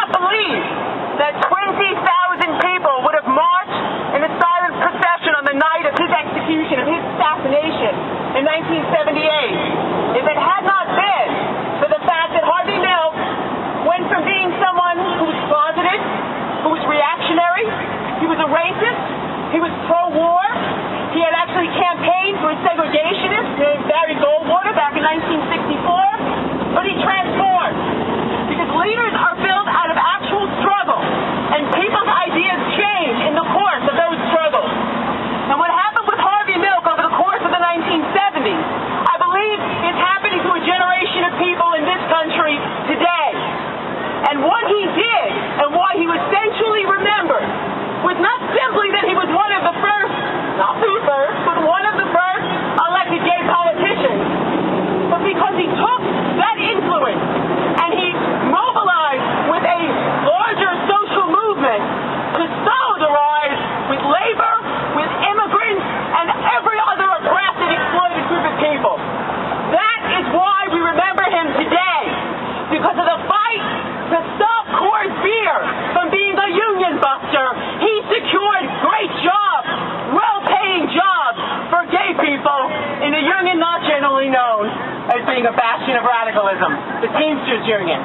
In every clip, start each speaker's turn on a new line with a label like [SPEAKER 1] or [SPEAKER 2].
[SPEAKER 1] not believe that 20,000 people would have marched in a silent procession on the night of his execution, of his assassination in 1978, if it had not been for the fact that Harvey Milk went from being someone who was closeted, who was reactionary, he was a racist, he was pro-war, he had actually campaigned for a segregationist, Barry Goldwater, back in 1964, but he transformed. Because leaders are built out of actual struggle, and people's ideas change in the course of those struggles. And what happened with Harvey Milk over the course of the 1970s, I believe is happening to a generation of people in this country today. And what he did, and why he was centrally remembered, was not simply that he was one of the first, not the first, but one of the first elected gay politicians, but because he took that influence and he mobilized with a larger social movement to solidarize with labor, with immigrants, and every other oppressed and exploited group of people. That is why we remember him today, because of the fight to stop Coors Beer from being a union buster. He secured great jobs, well-paying jobs for gay people in a union not generally known as being a bastion of radicalism, the Teamsters Union.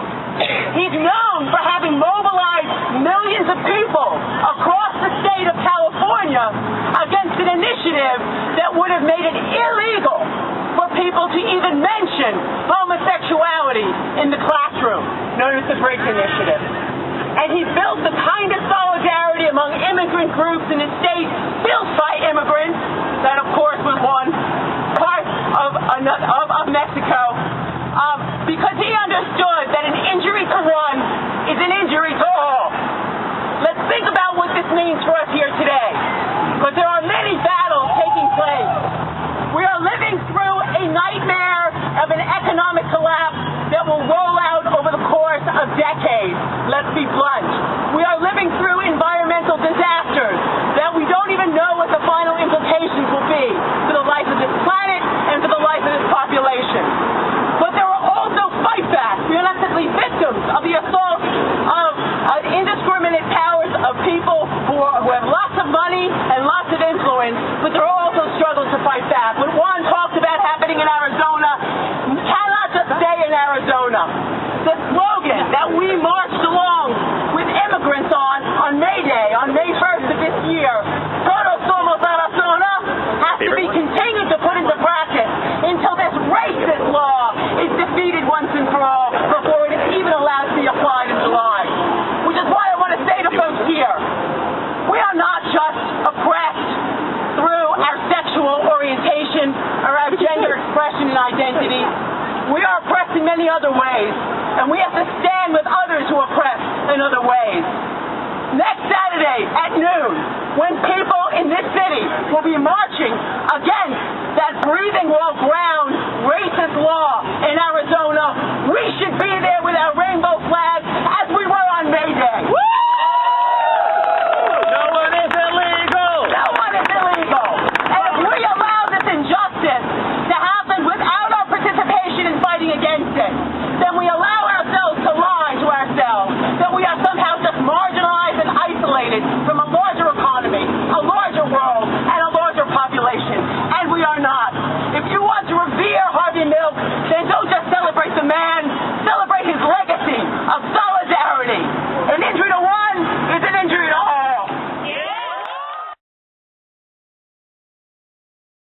[SPEAKER 1] He's known for having mobilized millions of people across the state of California against an initiative that would have made it illegal for people to even mention homosexuality in the classroom, known as the Briggs Initiative. And he built the kind of solidarity among immigrant groups in a state built by immigrants, that of course was one part of Mexico, because he understood that an injury to one is an injury to all. Let's think about what this means for us here today, because there are many battles taking place. We are living through a nightmare of an economic collapse that will roll out over the course of decades. Let's be blunt. We are living through environmental disasters that we don't even know what the final implications will be for the life of this planet and for the life of this population. But there are also fightbacks. We are not simply victims of the assault of indiscriminate powers of people who have lots of money and lots of influence, but there are also struggles to fight back. What Juan talked about happening in Arizona cannot just stay in Arizona. The slogan that we marched along with immigrants on May Day, on May 1st of this year, Todos somos Arizona, has to be continued to put into practice until this racist law is defeated once and for all before it is even allowed to be applied in July. Which is why I want to say to folks here, we are not just oppressed through our sexual orientation or our gender expression and identity. We are oppressed in many other ways, and we have to stand with others who are oppressed in other ways. Next Saturday at noon, when people in this city will be marching against that breathing wall ground racist law in Arizona, we should be there with our rainbow flag